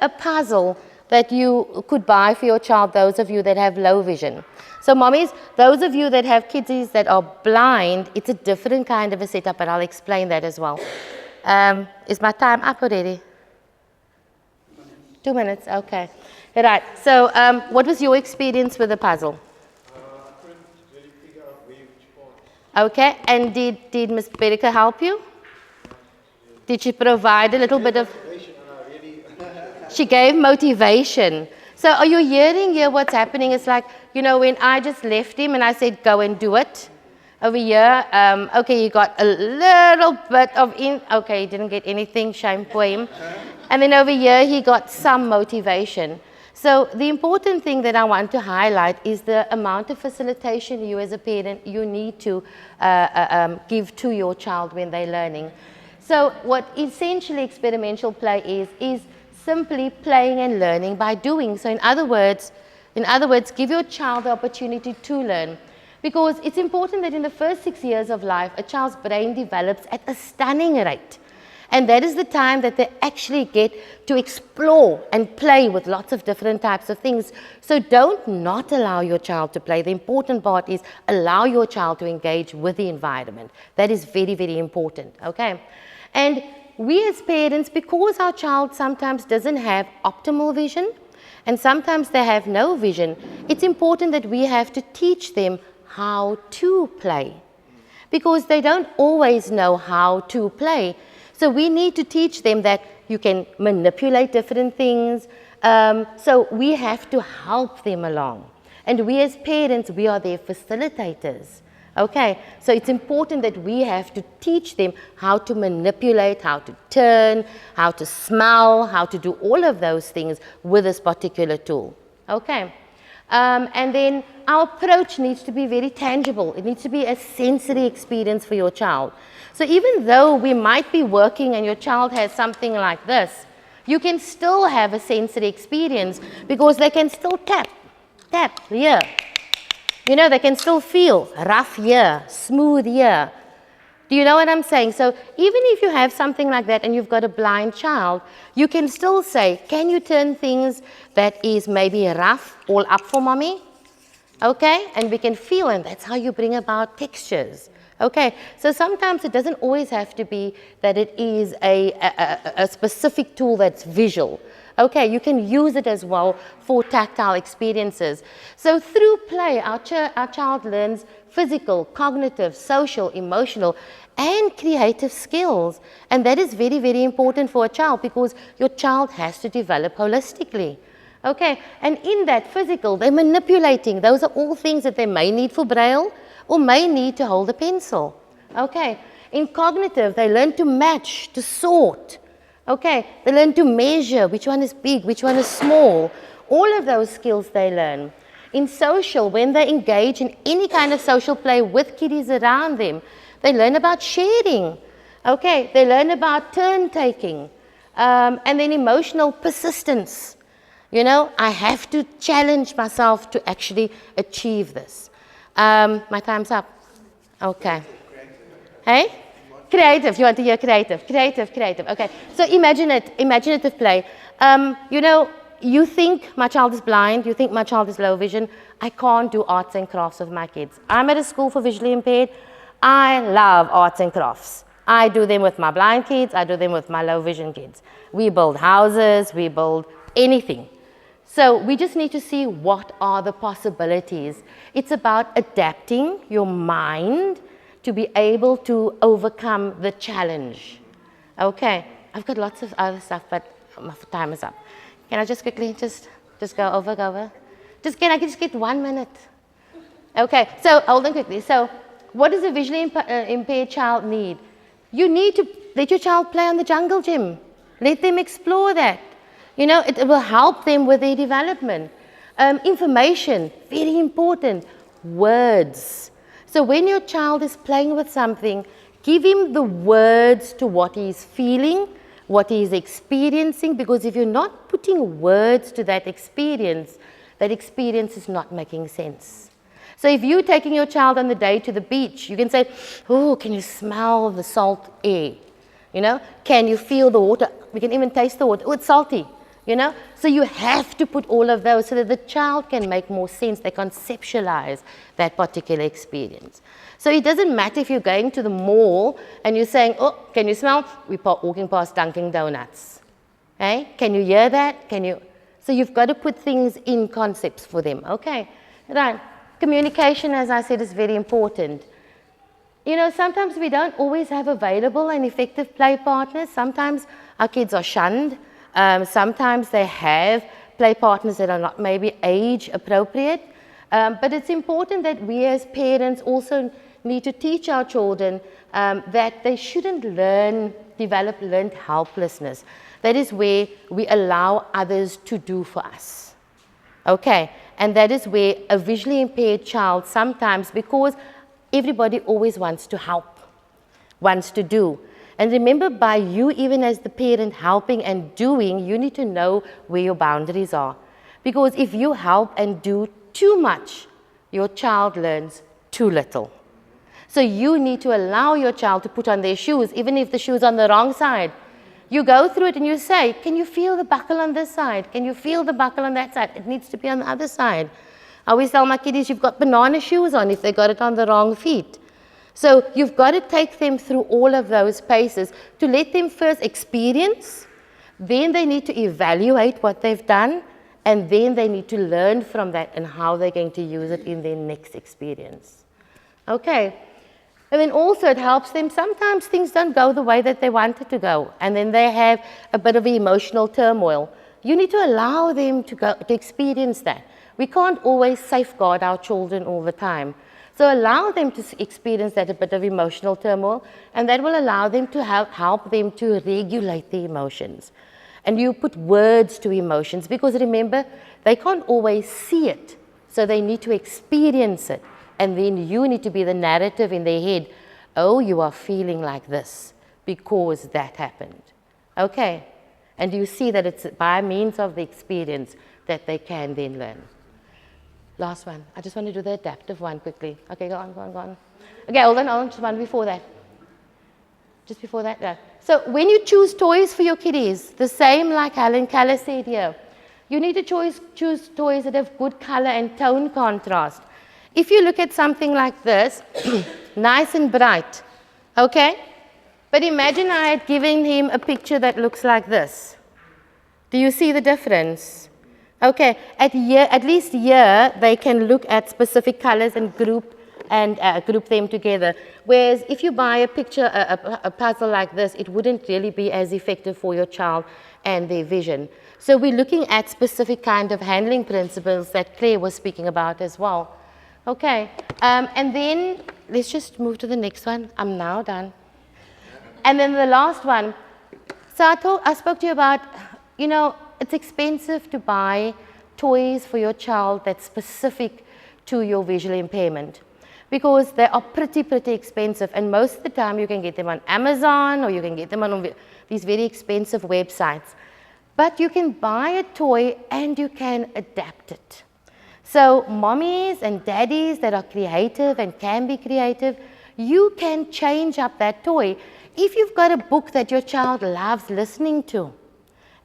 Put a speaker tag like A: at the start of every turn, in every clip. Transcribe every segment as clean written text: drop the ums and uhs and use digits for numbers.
A: a puzzle that you could buy for your child, those of you that have low vision. So mommies, those of you that have kiddies that are blind, it's a different kind of a setup, but I'll explain that as well. Is my time up already? 2 minutes, okay. Right, so what was your experience with the puzzle?
B: I couldn't really figure out which part.
A: Okay, and did Ms. Berika help you? Did she provide a little bit of... She gave motivation. So are you hearing here what's happening? It's like, you know, when I just left him and I said, go and do it. Over here, okay, you got a little bit of okay, he didn't get anything, shame for him. And then over here, he got some motivation. So the important thing that I want to highlight is the amount of facilitation you as a parent, you need to give to your child when they're learning. So what essentially experiential play is simply playing and learning by doing. So in other words, give your child the opportunity to learn. Because it's important that in the first 6 years of life, a child's brain develops at a stunning rate. And that is the time that they actually get to explore and play with lots of different types of things. So don't not allow your child to play. The important part is allow your child to engage with the environment. That is very, very important, okay? And we as parents, because our child sometimes doesn't have optimal vision, and sometimes they have no vision, it's important that we have to teach them how to play. Because they don't always know how to play. So we need to teach them that you can manipulate different things. So we have to help them along. And we as parents, we are their facilitators. Okay, so it's important that we have to teach them how to manipulate, how to turn, how to smell, how to do all of those things with this particular tool. Okay, and then our approach needs to be very tangible. It needs to be a sensory experience for your child. So even though we might be working and your child has something like this, you can still have a sensory experience because they can still tap here. You know, they can still feel rough here, smooth here. Do you know what I'm saying? So even if you have something like that and you've got a blind child, you can still say, can you turn things that is maybe rough all up for mommy? Okay, and we can feel, and that's how you bring about textures. Okay, so sometimes it doesn't always have to be that it is a specific tool that's visual. Okay, you can use it as well for tactile experiences. So through play, our child learns physical, cognitive, social, emotional, and creative skills. And that is very, very important for a child because your child has to develop holistically. Okay, and in that physical, they're manipulating. Those are all things that they may need for Braille or may need to hold a pencil. Okay, in cognitive, they learn to match, to sort. Okay, they learn to measure which one is big, which one is small. All of those skills they learn. In social, when they engage in any kind of social play with kiddies around them, they learn about sharing. Okay, they learn about turn taking. And then emotional persistence. You know, I have to challenge myself to actually achieve this. My time's up. Okay. Hey? Creative, you want to hear creative. Creative. Okay, so imaginative play. You know, you think my child is blind, you think my child is low vision. I can't do arts and crafts with my kids. I'm at a school for visually impaired. I love arts and crafts. I do them with my blind kids, I do them with my low vision kids. We build houses, we build anything. So we just need to see what are the possibilities. It's about adapting your mind to be able to overcome the challenge. Okay, I've got lots of other stuff, but my time is up. Can I just quickly just go over? Can I just get 1 minute? Okay, so hold on quickly. So what does a visually impaired child need? You need to let your child play on the jungle gym. Let them explore that. You know, it will help them with their development. Information, very important. Words. So when your child is playing with something, give him the words to what he is feeling, what he is experiencing, because if you're not putting words to that experience is not making sense. So if you're taking your child on the day to the beach, you can say, oh, can you smell the salt air? You know, can you feel the water? We can even taste the water. Oh, it's salty. you know? So you have to put all of those so that the child can make more sense. They conceptualize that particular experience. So it doesn't matter if you're going to the mall and you're saying, oh, can you smell? We're walking past Dunkin' Donuts. Okay? Can you hear that? Can you? So you've got to put things in concepts for them. Okay, right. Communication, as I said, is very important. You know, sometimes we don't always have available and effective play partners. Sometimes our kids are shunned. Sometimes they have play partners that are not maybe age appropriate. But it's important that we as parents also need to teach our children that they shouldn't develop learned helplessness. That is where we allow others to do for us. Okay, and that is where a visually impaired child sometimes, because everybody always wants to help, wants to do. And remember, by you, even as the parent, helping and doing, you need to know where your boundaries are. Because if you help and do too much, your child learns too little. So you need to allow your child to put on their shoes, even if the shoe's on the wrong side. You go through it and you say, can you feel the buckle on this side? Can you feel the buckle on that side? It needs to be on the other side. I always tell my kiddies, you've got banana shoes on if they got it on the wrong feet. So you've got to take them through all of those paces to let them first experience, then they need to evaluate what they've done, and then they need to learn from that and how they're going to use it in their next experience. Okay. And then also it helps them, sometimes things don't go the way that they wanted to go, and then they have a bit of emotional turmoil. You need to allow them to experience that. We can't always safeguard our children all the time. So allow them to experience that a bit of emotional turmoil, and that will allow them to help them to regulate the emotions. And you put words to emotions, because remember, they can't always see it, so they need to experience it. And then you need to be the narrative in their head. Oh, you are feeling like this because that happened. Okay. And you see that it's by means of the experience that they can then learn. Last one. I just want to do the adaptive one quickly. Okay, go on, go on, go on. Okay, hold on, just one before that. Just before that, yeah. So when you choose toys for your kiddies, the same like Helen Keller said here, you need to choose toys that have good color and tone contrast. If you look at something like this, nice and bright, okay? But imagine I had given him a picture that looks like this. Do you see the difference? Okay, at least here, they can look at specific colors and group them together. Whereas if you buy a picture, a puzzle like this, it wouldn't really be as effective for your child and their vision. So we're looking at specific kind of handling principles that Claire was speaking about as well. Okay, and then let's just move to the next one. I'm now done. And then the last one. So I spoke to you about, you know, it's expensive to buy toys for your child that's specific to your visual impairment, because they are pretty expensive, and most of the time you can get them on Amazon or you can get them on these very expensive websites. But you can buy a toy and you can adapt it. So mommies and daddies that are creative and can be creative, you can change up that toy. If you've got a book that your child loves listening to,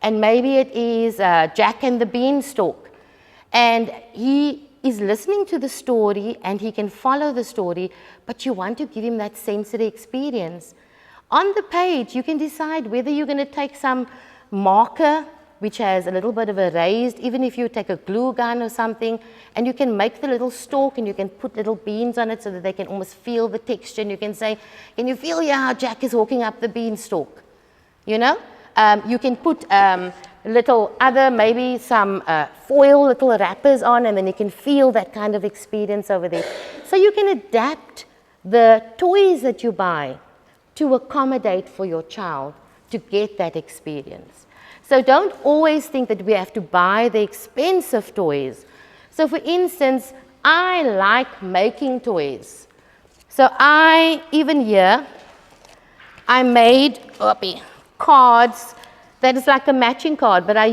A: and maybe it is Jack and the Beanstalk, and he is listening to the story and he can follow the story, but you want to give him that sensory experience. On the page, you can decide whether you're going to take some marker which has a little bit of a raised, even if you take a glue gun or something, and you can make the little stalk and you can put little beans on it so that they can almost feel the texture, and you can say, can you feel how Jack is walking up the beanstalk? You know? You can put little other, maybe some foil little wrappers on, and then you can feel that kind of experience over there. So you can adapt the toys that you buy to accommodate for your child to get that experience. So don't always think that we have to buy the expensive toys. So for instance, I like making toys. So even here, I made cards that is like a matching card, but I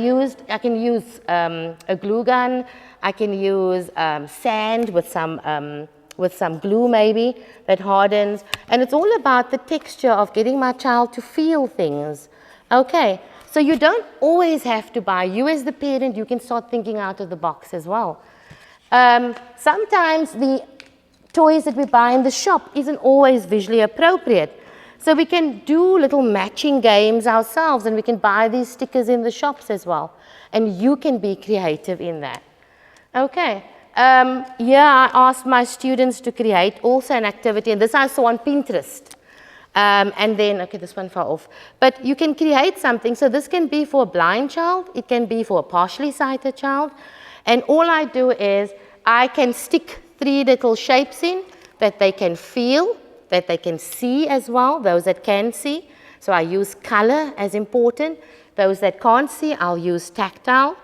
A: can use a glue gun, I can use sand with some glue maybe that hardens, and it's all about the texture of getting my child to feel things. Okay, So you don't always have to buy. You as the parent, you can start thinking out of the box as well. Sometimes the toys that we buy in the shop isn't always visually appropriate. So we can do little matching games ourselves, and we can buy these stickers in the shops as well. And you can be creative in that. Okay. I asked my students to create also an activity, and this I saw on Pinterest. And then, okay, this one fell off. But you can create something. So this can be for a blind child. It can be for a partially sighted child. And all I do is I can stick 3 little shapes in that they can feel, that they can see as well, those that can see. So I use color as important. Those that can't see, I'll use tactile.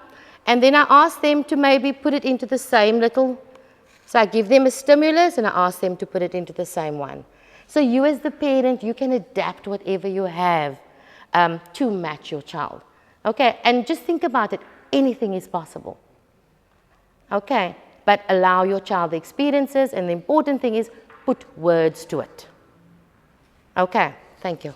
A: And then I ask them to maybe put it into the same little, so I give them a stimulus and I ask them to put it into the same one. So you as the parent, you can adapt whatever you have to match your child. Okay, and just think about it, anything is possible. Okay, but allow your child the experiences, and the important thing is put words to it. Okay, thank you.